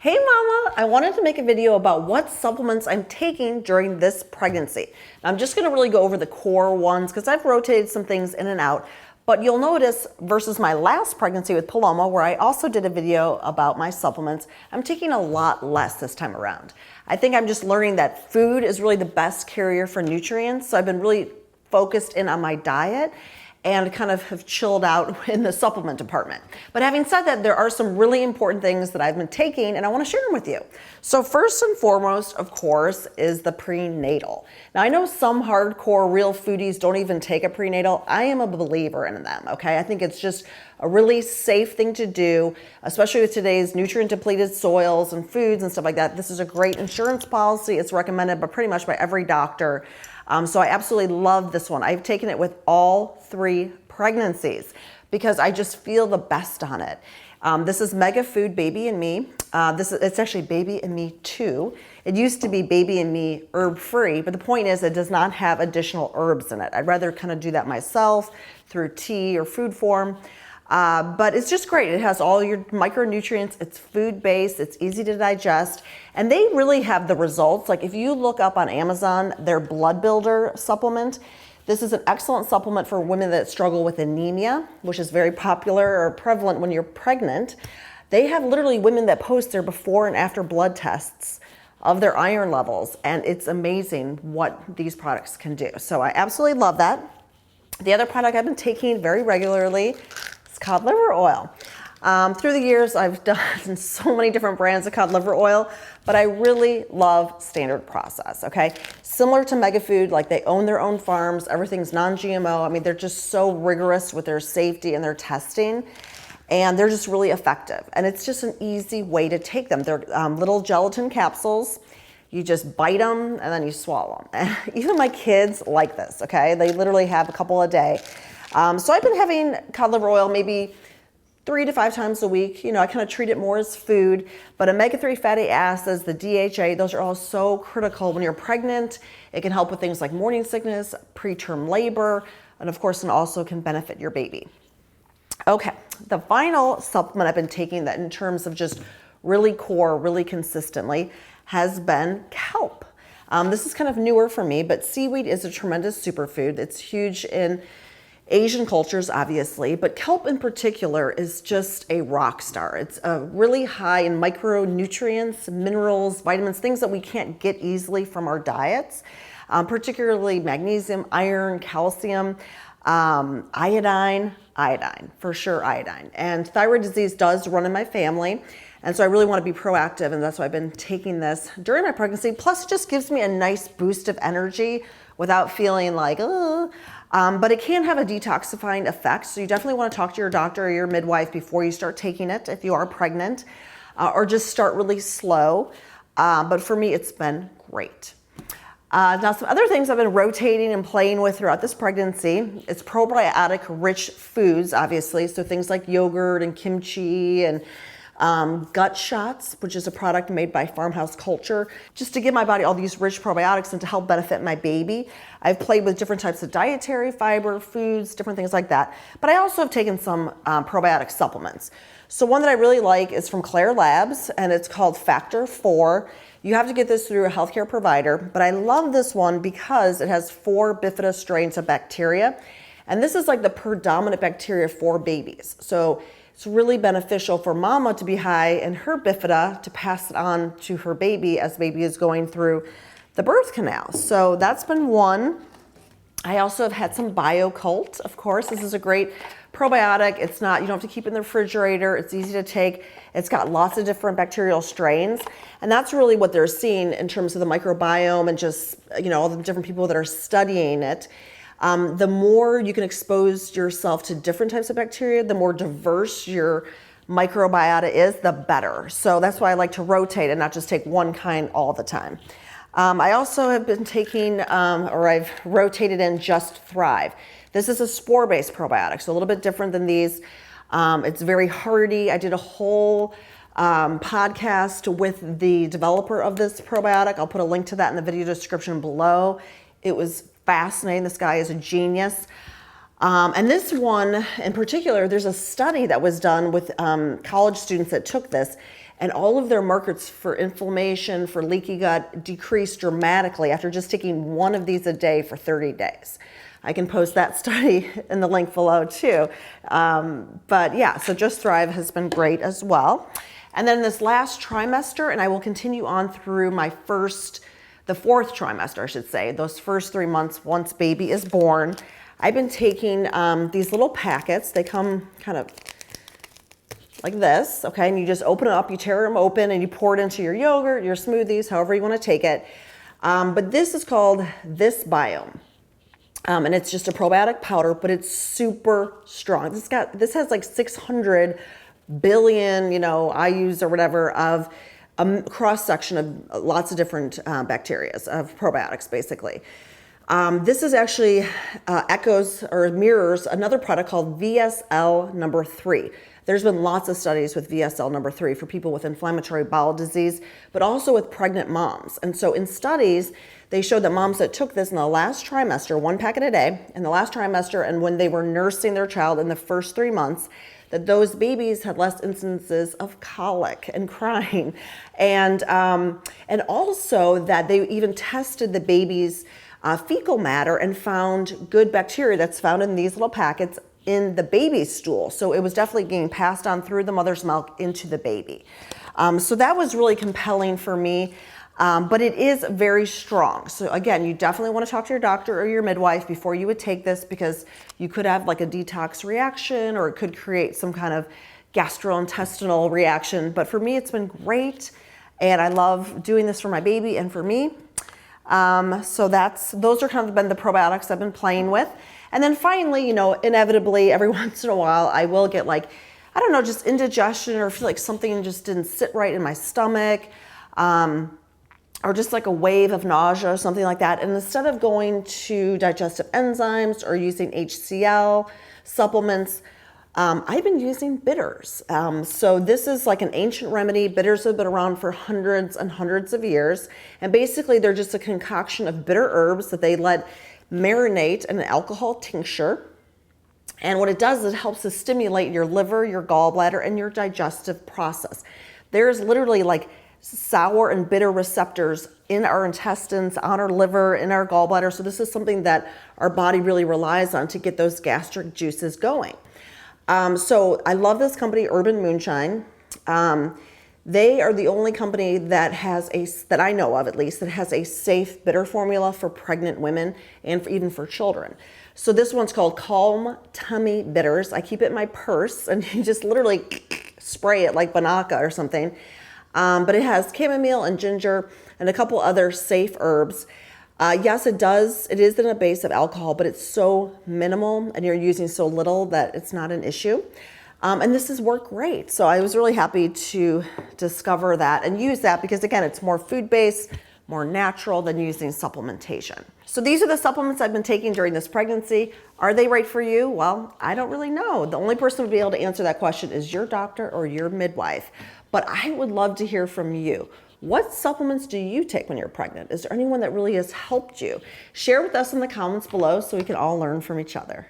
Hey mama, I wanted to make a video about what supplements I'm taking during this pregnancy. I'm just gonna really go over the core ones because I've rotated some things in and out, but you'll notice versus my last pregnancy with Paloma, where I also did a video about my supplements, I'm taking a lot less this time around. I think I'm just learning that food is really the best carrier for nutrients, so I've been really focused in on my diet and kind of have chilled out in the supplement department. But having said that, there are some really important things that I've been taking and I wanna share them with you. So first and foremost, of course, is the prenatal. Now I know some hardcore real foodies don't even take a prenatal. I am a believer in them, okay? I think it's just a really safe thing to do, especially with today's nutrient depleted soils and foods and stuff like that. This is a great insurance policy. It's recommended by pretty much by every doctor. So I absolutely love this one. I've taken it with all 3 pregnancies because I just feel the best on it. This is Mega Food Baby and Me. It's actually Baby and Me 2. It used to be Baby and Me herb free, but the point is it does not have additional herbs in it. I'd rather kind of do that myself through tea or food form. But it's just great. It has all your micronutrients. It's food-based. It's easy to digest. And they really have the results. Like if you look up on Amazon, their blood builder supplement, this is an excellent supplement for women that struggle with anemia, which is very popular or prevalent when you're pregnant. They have literally women that post their before and after blood tests of their iron levels. And it's amazing what these products can do. So I absolutely love that. The other product I've been taking very regularly, Cod Liver Oil. Through the years, I've done so many different brands of cod liver oil, but I really love Standard Process, okay? Similar to Mega Food, like they own their own farms, everything's non-GMO. I mean, they're just so rigorous with their safety and their testing, and they're just really effective. And it's just an easy way to take them. They're little gelatin capsules. You just bite them and then you swallow them. Even my kids like this, okay? They literally have a couple a day. So I've been having cod liver oil maybe 3 to 5 times a week. You know, I kind of treat it more as food, but omega-3 fatty acids, the DHA, those are all so critical when you're pregnant. It can help with things like morning sickness, preterm labor, and of course, it also can benefit your baby. Okay, the final supplement I've been taking that in terms of just really core, really consistently, has been Kelp. This is kind of newer for me, but seaweed is a tremendous superfood. It's huge in Asian cultures, obviously, but kelp in particular is just a rock star. It's really high in micronutrients, minerals, vitamins, things that we can't get easily from our diets, particularly magnesium, iron, calcium, iodine, for sure iodine. And thyroid disease does run in my family, and so I really want to be proactive, and that's why I've been taking this during my pregnancy. Plus, it just gives me a nice boost of energy without feeling like, oh. But it can have a detoxifying effect, so you definitely want to talk to your doctor or your midwife before you start taking it if you are pregnant, or just start really slow. But for me, it's been great. Now, some other things I've been rotating and playing with throughout this pregnancy, it's probiotic-rich foods, obviously, so things like yogurt and kimchi and gut shots, which is a product made by Farmhouse Culture, just to give my body all these rich probiotics and to help benefit my baby. I've played with different types of dietary fiber, foods, different things like that. But I also have taken some probiotic supplements. So one that I really like is from Claire Labs, and it's called Factor 4. You have to get this through a healthcare provider, but I love this one because it has 4 bifida strains of bacteria. And this is like the predominant bacteria for babies. So it's really beneficial for mama to be high in her bifida to pass it on to her baby as baby is going through the birth canal. So that's been one. I also have had some Biocult, of course. This is a great probiotic. It's not, you don't have to keep it in the refrigerator. It's easy to take. It's got lots of different bacterial strains. And that's really what they're seeing in terms of the microbiome and just, you know, all the different people that are studying it. The more you can expose yourself to different types of bacteria, the more diverse your microbiota is, the better. So that's why I like to rotate and not just take one kind all the time. I also have been taking, or I've rotated in Just Thrive. This is a spore-based probiotic, so a little bit different than these. It's very hearty. I did a whole podcast with the developer of this probiotic. I'll put a link to that in the video description below. It was fascinating. This guy is a genius. And this one in particular, there's a study that was done with college students that took this, and all of their markers for inflammation, for leaky gut decreased dramatically after just taking one of these a day for 30 days. I can post that study in the link below too. But yeah, so Just Thrive has been great as well. And then this last trimester, and I will continue on through the fourth trimester, I should say, those first 3 months once baby is born, I've been taking these little packets. They come kind of like this, okay? And you just open it up, you tear them open, and you pour it into your yogurt, your smoothies, however you want to take it. But this is called this Biome. And it's just a probiotic powder, but it's super strong. This has like 600 billion, IUs or whatever of a cross section of lots of different bacteria, of probiotics basically. This is actually echoes or mirrors another product called VSL number 3. There's been lots of studies with VSL number 3 for people with inflammatory bowel disease, but also with pregnant moms. And so in studies, they showed that moms that took this in the last trimester, 1 packet a day, in the last trimester, and when they were nursing their child in the first 3 months, that those babies had less instances of colic and crying. And also that they even tested the baby's fecal matter and found good bacteria that's found in these little packets in the baby's stool. So it was definitely being passed on through the mother's milk into the baby. So that was really compelling for me, but it is very strong. So again, you definitely want to talk to your doctor or your midwife before you would take this, because you could have like a detox reaction, or it could create some kind of gastrointestinal reaction. But for me, it's been great. And I love doing this for my baby and for me. So those are kind of been the probiotics I've been playing with. And then finally, inevitably every once in a while, I will get just indigestion, or feel like something just didn't sit right in my stomach, or just like a wave of nausea or something like that. And instead of going to digestive enzymes or using HCl supplements, I've been using bitters. So this is like an ancient remedy. Bitters have been around for hundreds and hundreds of years. And basically they're just a concoction of bitter herbs that they let marinate in an alcohol tincture. And what it does is it helps to stimulate your liver, your gallbladder, and your digestive process. There's literally like sour and bitter receptors in our intestines, on our liver, in our gallbladder. So this is something that our body really relies on to get those gastric juices going. So I love this company, Urban Moonshine. They are the only company that that I know of at least, that has a safe bitter formula for pregnant women and even for children. So this one's called Calm Tummy Bitters. I keep it in my purse, and you just literally spray it like Banaka or something. But it has chamomile and ginger and a couple other safe herbs. Yes, it is in a base of alcohol, but it's so minimal and you're using so little that it's not an issue. And this has worked great. So I was really happy to discover that and use that, because again, it's more food-based, more natural than using supplementation. So these are the supplements I've been taking during this pregnancy. Are they right for you? Well, I don't really know. The only person who would be able to answer that question is your doctor or your midwife. But I would love to hear from you. What supplements do you take when you're pregnant? Is there anyone that really has helped you? Share with us in the comments below so we can all learn from each other.